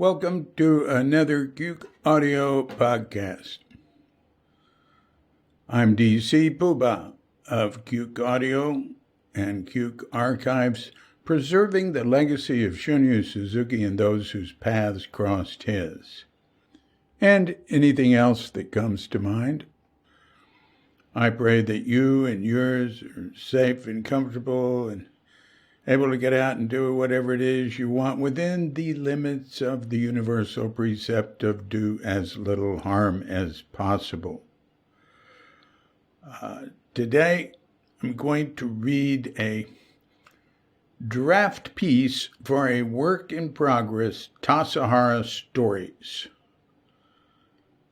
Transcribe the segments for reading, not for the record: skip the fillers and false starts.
Welcome to another Cuke Audio podcast. I'm DC Poobah of Cuke Audio and Cuke Archives, preserving the legacy of Shunryu Suzuki and those whose paths crossed his. And anything else that comes to mind. I pray that you and yours are safe and comfortable and able to get out and do whatever it is you want within the limits of the universal precept of do as little harm as possible. Today, I'm going to read a draft piece for a work in progress, Tassajara Stories.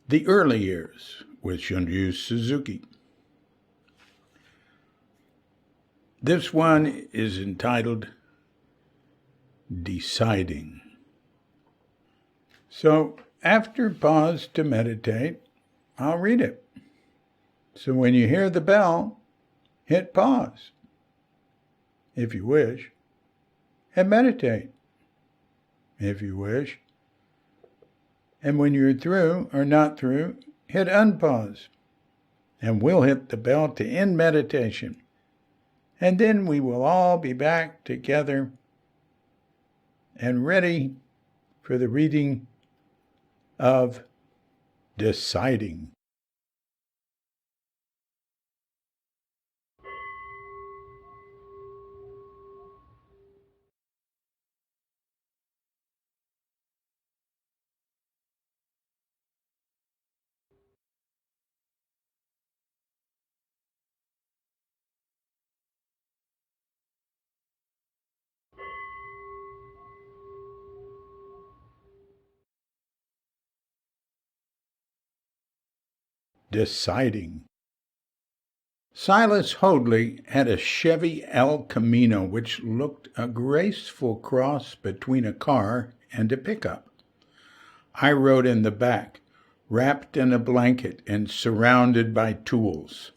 The Early Years with Shunryu Suzuki. This one is entitled Deciding. So, after pause to meditate, I'll read it. So when you hear the bell, hit pause, if you wish, and meditate, if you wish. And when you're through or not through, hit unpause, and we'll hit the bell to end meditation. And then we will all be back together and ready for the reading of Deciding. Deciding. Silas Hoadley had a Chevy El Camino which looked a graceful cross between a car and a pickup. I rode in the back, wrapped in a blanket and surrounded by tools.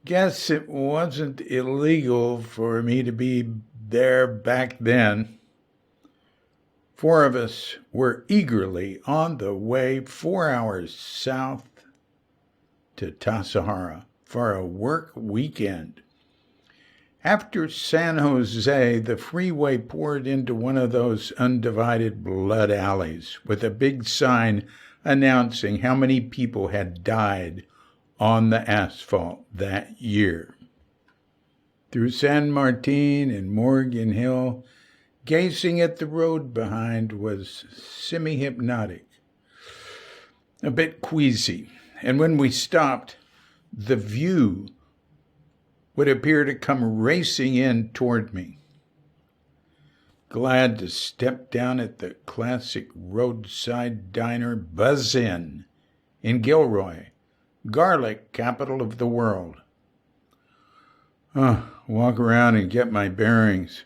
Guess it wasn't illegal for me to be there back then. 4 of us were eagerly on the way 4 hours south to Tassajara for a work weekend. After San Jose, the freeway poured into one of those undivided blood alleys with a big sign announcing how many people had died on the asphalt that year. Through San Martin and Morgan Hill, gazing at the road behind was semi-hypnotic, a bit queasy. And when we stopped, the view would appear to come racing in toward me. Glad to step down at the classic roadside diner Buzz in Gilroy, garlic capital of the world. Walk around and get my bearings.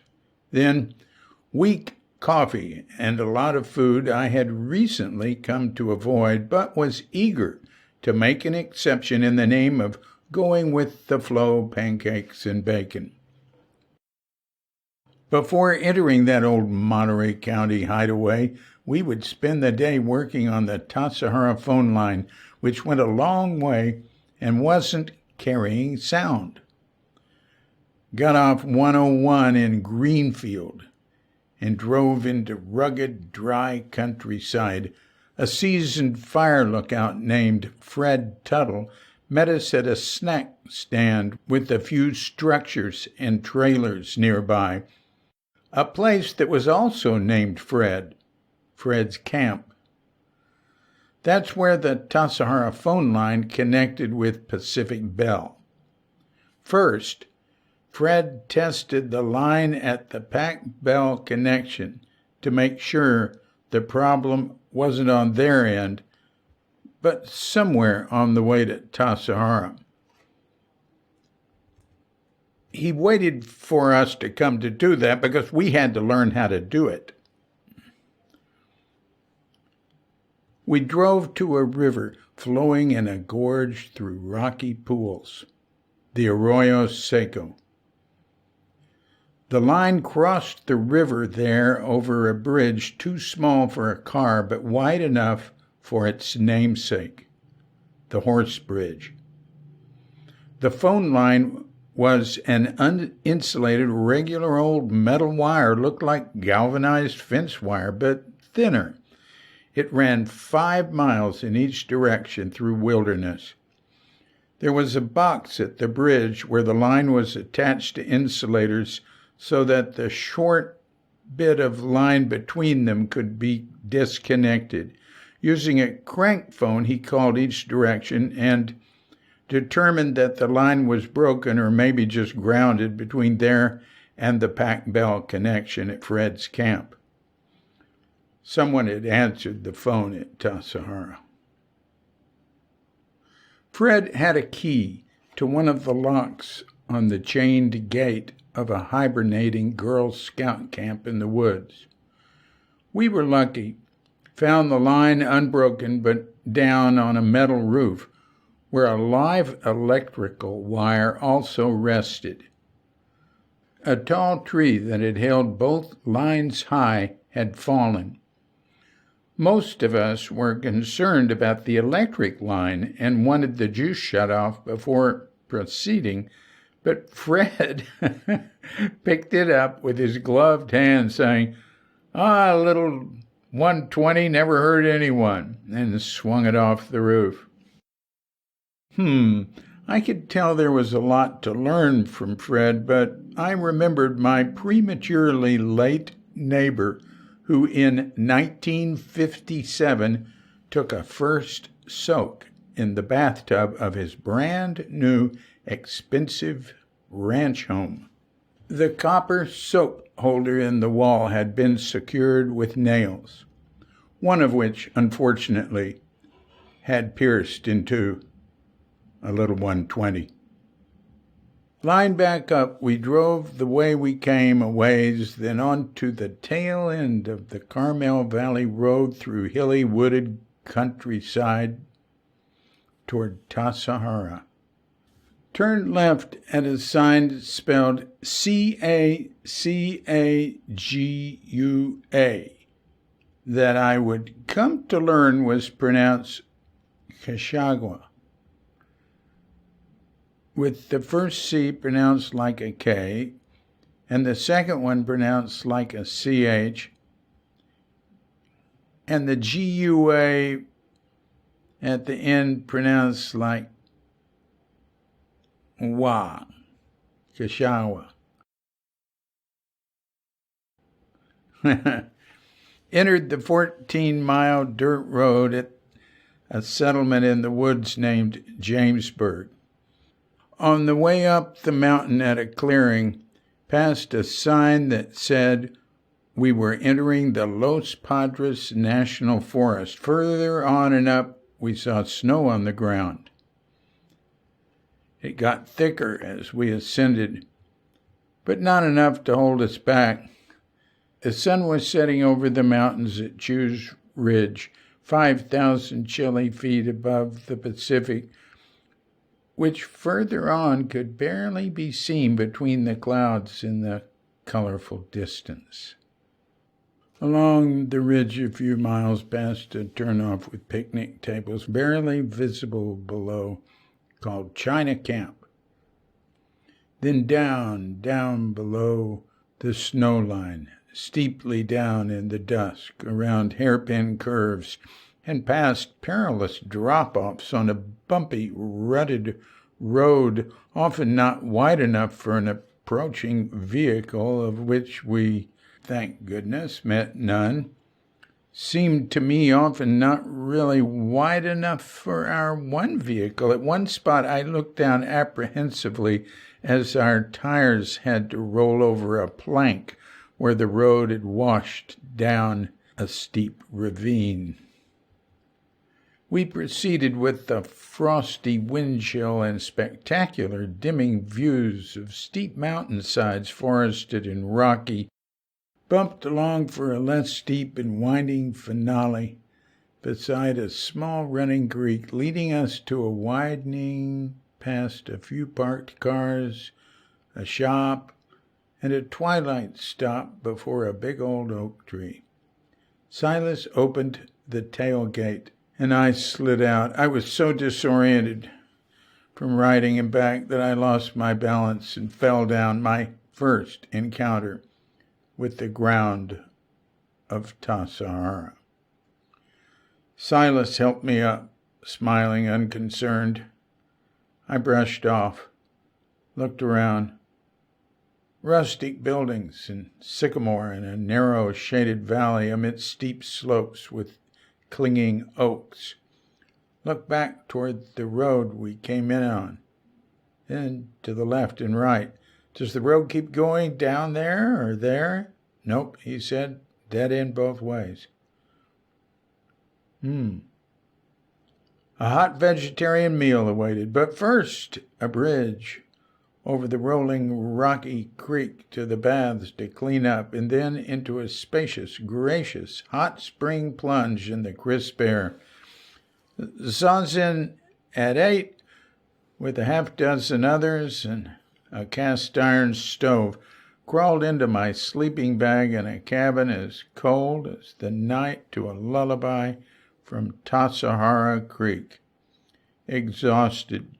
Then, weak coffee and a lot of food I had recently come to avoid, but was eager to make an exception in the name of going with the flow pancakes and bacon. Before entering that old Monterey County hideaway, we would spend the day working on the Tassajara phone line, which went a long way and wasn't carrying sound. Got off 101 in Greenfield and drove into rugged, dry countryside. A seasoned fire lookout named Fred Tuttle met us at a snack stand with a few structures and trailers nearby. A place that was also named Fred's Camp. That's where the Tassajara phone line connected with Pacific Bell. First, Fred tested the line at the Pac Bell connection to make sure the problem wasn't on their end, but somewhere on the way to Tassajara. He waited for us to come to do that because we had to learn how to do it. We drove to a river flowing in a gorge through rocky pools, the Arroyo Seco. The line crossed the river there over a bridge too small for a car but wide enough for its namesake, the Horse Bridge. The phone line was an uninsulated, regular old metal wire, looked like galvanized fence wire, but thinner. It ran 5 miles in each direction through wilderness. There was a box at the bridge where the line was attached to insulators so that the short bit of line between them could be disconnected. Using a crank phone, he called each direction and determined that the line was broken or maybe just grounded between there and the Pac Bell connection at Fred's camp. Someone had answered the phone at Tassajara. Fred had a key to one of the locks on the chained gate of a hibernating Girl Scout camp in the woods. We were lucky, found the line unbroken but down on a metal roof, where a live electrical wire also rested. A tall tree that had held both lines high had fallen. Most of us were concerned about the electric line and wanted the juice shut off before proceeding, but Fred picked it up with his gloved hand, saying, little 120 never hurt anyone," and swung it off the roof. I could tell there was a lot to learn from Fred, but I remembered my prematurely late neighbor who in 1957 took a first soak in the bathtub of his brand new, expensive ranch home. The copper soap holder in the wall had been secured with nails, one of which, unfortunately, had pierced into a little 120. Lined back up, we drove the way we came a ways, then on to the tail end of the Carmel Valley Road through hilly, wooded countryside toward Tassajara. Turned left at a sign spelled Cacagua that I would come to learn was pronounced Cachagua, with the first C pronounced like a K and the second one pronounced like a CH, and the GUA at the end pronounced like Wa, Cachagua. Entered the 14-mile dirt road at a settlement in the woods named Jamesburg. On the way up the mountain at a clearing, passed a sign that said we were entering the Los Padres National Forest. Further on and up, we saw snow on the ground. It got thicker as we ascended, but not enough to hold us back. The sun was setting over the mountains at Chews Ridge, 5,000 chilly feet above the Pacific, which further on could barely be seen between the clouds in the colorful distance. Along the ridge a few miles past a turnoff with picnic tables barely visible below, called China Camp. Then down below the snow line, steeply down in the dusk, around hairpin curves, and past perilous drop-offs on a bumpy, rutted road, often not wide enough for an approaching vehicle, of which we, thank goodness, met none. Seemed to me often not really wide enough for our one vehicle. At one spot I looked down apprehensively as our tires had to roll over a plank where the road had washed down a steep ravine. We proceeded with the frosty wind chill and spectacular dimming views of steep mountainsides forested and rocky, bumped along for a less steep and winding finale beside a small running creek, leading us to a widening past a few parked cars, a shop, and a twilight stop before a big old oak tree. Silas opened the tailgate, and I slid out. I was so disoriented from riding him back that I lost my balance and fell down, my first encounter with the ground of Tassajara. Silas helped me up, smiling unconcerned. I brushed off, looked around. Rustic buildings and sycamore in a narrow shaded valley amidst steep slopes with clinging oaks. Looked back toward the road we came in on, then to the left and right. Does the road keep going down there or there? Nope, he said, dead end both ways. A hot vegetarian meal awaited, but first a bridge over the rolling rocky creek to the baths to clean up, and then into a spacious, gracious, hot spring plunge in the crisp air. Zazen at 8, with a half-dozen others and a cast-iron stove, crawled into my sleeping bag in a cabin as cold as the night to a lullaby from Tassajara Creek. Exhausted,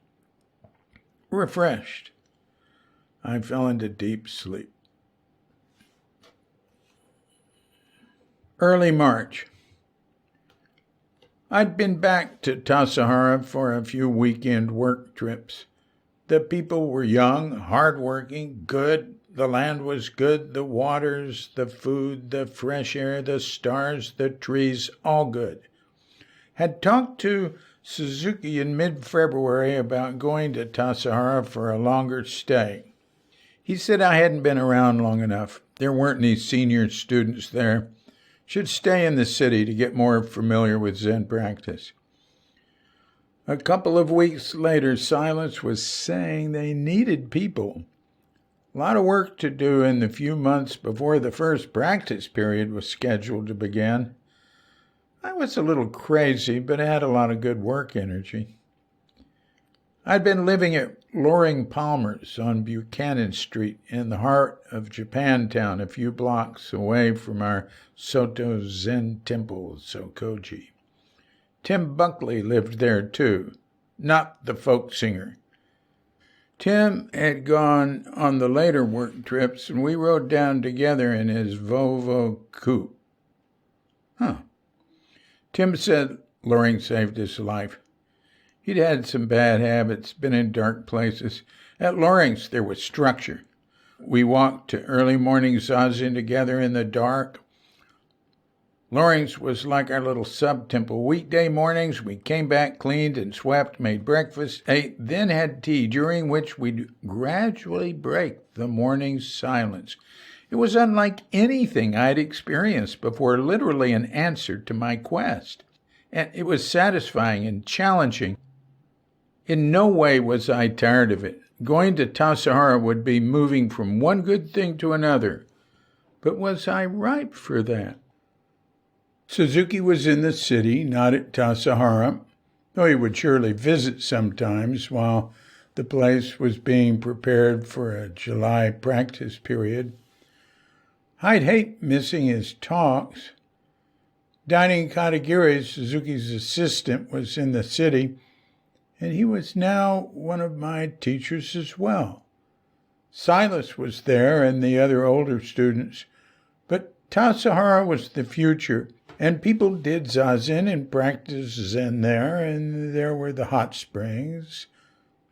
refreshed, I fell into deep sleep. Early March. I'd been back to Tassajara for a few weekend work trips. The people were young, hard-working, good. The land was good, the waters, the food, the fresh air, the stars, the trees, all good. Had talked to Suzuki in mid-February about going to Tassajara for a longer stay. He said I hadn't been around long enough. There weren't any senior students there. Should stay in the city to get more familiar with Zen practice. A couple of weeks later, Silas was saying they needed people. A lot of work to do in the few months before the first practice period was scheduled to begin. I was a little crazy, but I had a lot of good work energy. I'd been living at Loring Palmer's on Buchanan Street in the heart of Japantown, a few blocks away from our Soto Zen temple, Sokoji. Tim Buckley lived there too, not the folk singer. Tim had gone on the later work trips, and we rode down together in his Volvo coupe. Tim said Loring saved his life. He'd had some bad habits, been in dark places. At Loring's, there was structure. We walked to early morning zazen together in the dark. Loring's was like our little sub-temple. Weekday mornings, we came back, cleaned and swept, made breakfast, ate, then had tea, during which we'd gradually break the morning silence. It was unlike anything I'd experienced before, literally an answer to my quest. And it was satisfying and challenging. In no way was I tired of it. Going to Tassajara would be moving from one good thing to another. But was I ripe for that? Suzuki was in the city, not at Tassajara, though he would surely visit sometimes while the place was being prepared for a July practice period. I'd hate missing his talks. Dining Katagiri, Suzuki's assistant, was in the city, and he was now one of my teachers as well. Silas was there and the other older students, but Tassajara was the future, and people did zazen and practiced Zen there, and there were the hot springs,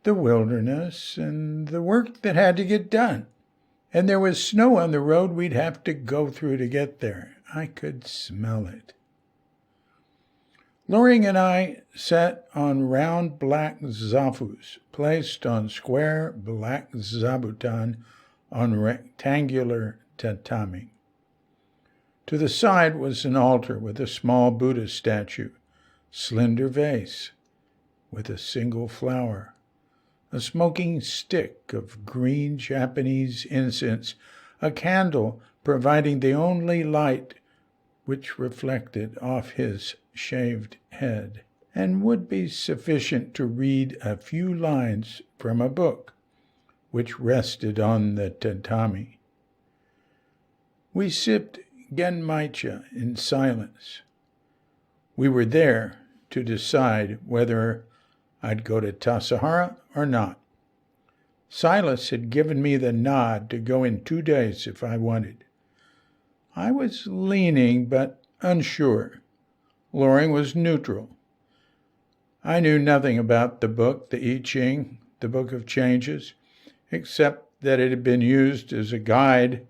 the wilderness, and the work that had to get done. And there was snow on the road we'd have to go through to get there. I could smell it. Loring and I sat on round black zafus, placed on square black zabuton on rectangular tatami. To the side was an altar with a small Buddha statue, slender vase with a single flower, a smoking stick of green Japanese incense, a candle providing the only light which reflected off his shaved head, and would be sufficient to read a few lines from a book which rested on the tatami. We sipped genmaicha in silence. We were there to decide whether I'd go to Tassajara or not. Silas had given me the nod to go in 2 days if I wanted. I was leaning but unsure. Loring was neutral. I knew nothing about the book, the I Ching, the Book of Changes, except that it had been used as a guide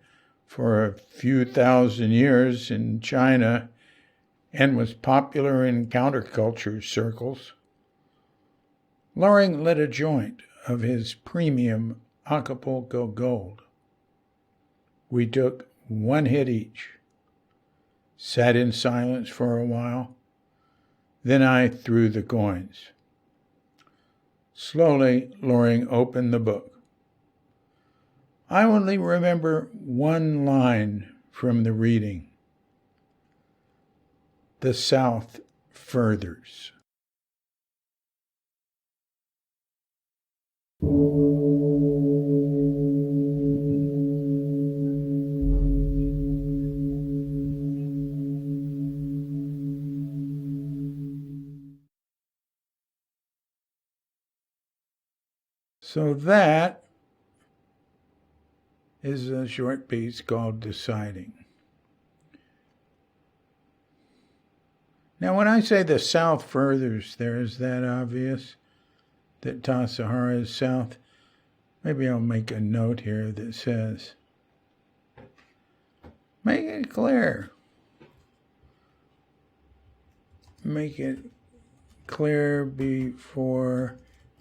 for a few thousand years in China and was popular in counterculture circles. Loring lit a joint of his premium Acapulco Gold. We took 1 hit each, sat in silence for a while. Then I threw the coins. Slowly, Loring opened the book. I only remember 1 line from the reading. The South furthers. So that is a short piece called Deciding. Now, when I say the South furthers there, is that obvious that Tassajara is south? Maybe I'll make a note here that says, make it clear. Make it clear before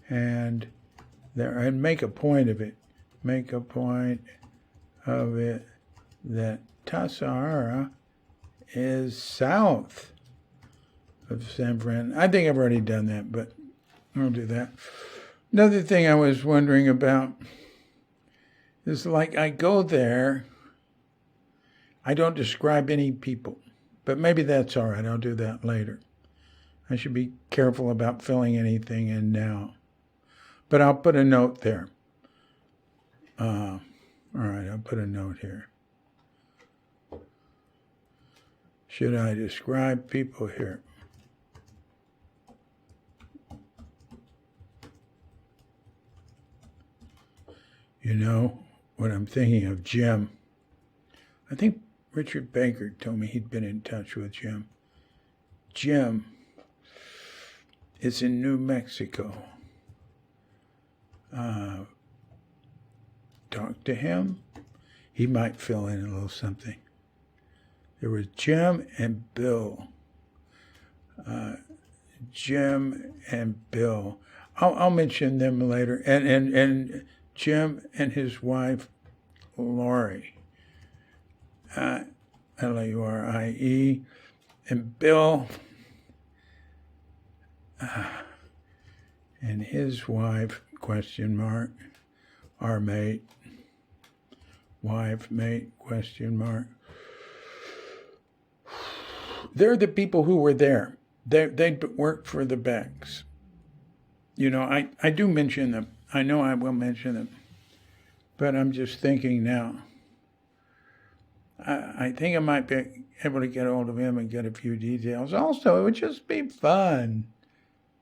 and there, and make a point of it. Make a point of it that Tassajara is south of San Fran. I think I've already done that, but I'll do that. Another thing I was wondering about is, like, I go there, I don't describe any people, but maybe that's all right. I'll do that later. I should be careful about filling anything in now. But I'll put a note there. All right, I'll put a note here. Should I describe people here? You know what I'm thinking of? Jim. I think Richard Baker told me he'd been in touch with Jim. Jim is in New Mexico. Talk to him. He might fill in a little something. There was Jim and Bill. Jim and Bill. I'll mention them later. And Jim and his wife, Laurie. Lurie. And Bill and his wife, ? Our mate, wife, mate, ? They're the people who were there. They'd worked for the Becks. You know, I do mention them. I know I will mention them. But I'm just thinking now. I think I might be able to get a hold of him and get a few details. Also, it would just be fun.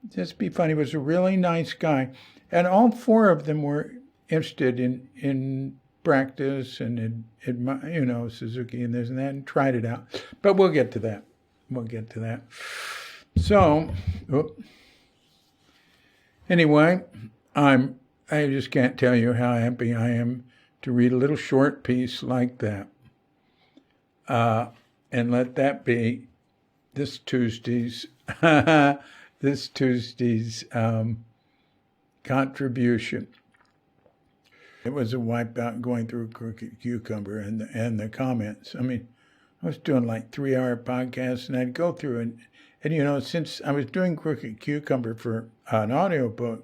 Just be fun. He was a really nice guy. And all 4 of them were interested in practice and, Suzuki and this and that, and tried it out. But we'll get to that. So, anyway, I just can't tell you how happy I am to read a little short piece like that. And let that be this Tuesday's contribution. It was a wipeout going through Crooked Cucumber and the comments. I mean, I was doing like 3-hour podcasts, and I'd go through and since I was doing Crooked Cucumber for an audiobook,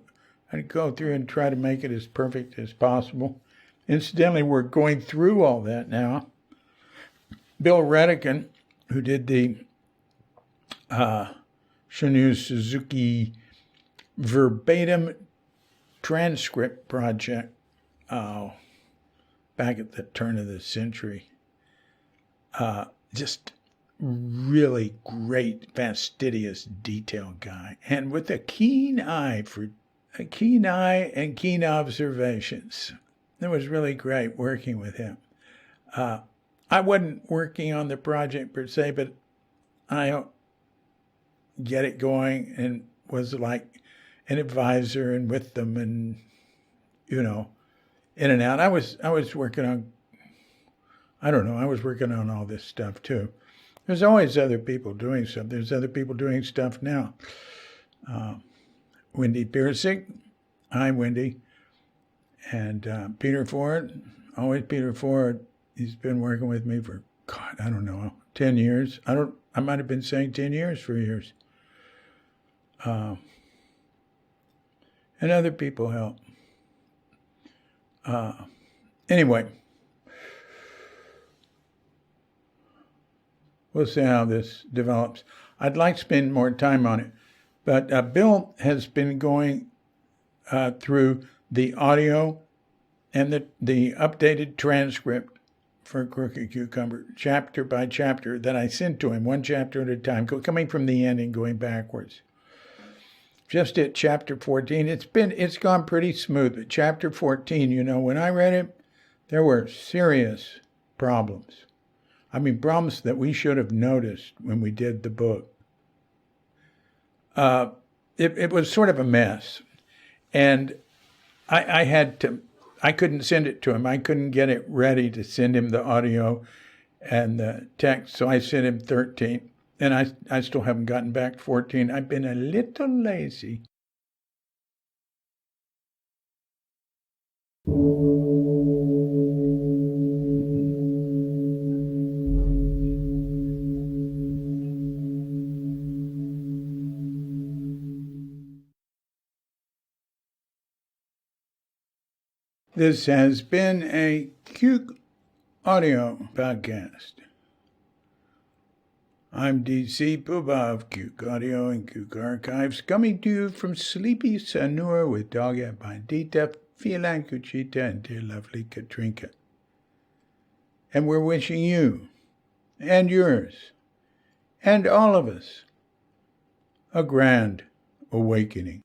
I'd go through and try to make it as perfect as possible. Incidentally, we're going through all that now. Bill Redican, who did the Shunryu Suzuki verbatim transcript project back at the turn of the century, Just really great, fastidious detail guy, and with a keen eye and keen observations. It was really great working with him. I wasn't working on the project per se, but I get it going and was like an advisor and with them and, in and out. I was working on, I don't know, I was working on all this stuff too. There's always other people doing stuff. There's other people doing stuff now. Wendy Piersick, hi Wendy, and Peter Ford, always Peter Ford. He's been working with me for, God, I don't know, 10 years. I might have been saying 10 years for years. And other people help. Anyway, we'll see how this develops. I'd like to spend more time on it, but Bill has been going through the audio and the updated transcript for Crooked Cucumber, chapter by chapter, that I sent to him, one chapter at a time, coming from the end and going backwards. Just at chapter 14, it's gone pretty smooth. But chapter 14, when I read it, there were serious problems. I mean, problems that we should have noticed when we did the book. It was sort of a mess. And I couldn't send it to him. I couldn't get it ready to send him the audio and the text. So I sent him 13. And I still haven't gotten back 14. I've been a little lazy. This has been a Cuke Audio podcast. I'm DC Puba of Cuke Audio and Cuke Archives, coming to you from sleepy Sanur with Dogga Bandita, Feline Cuchita, and dear lovely Katrinka. And we're wishing you, and yours, and all of us, a grand awakening.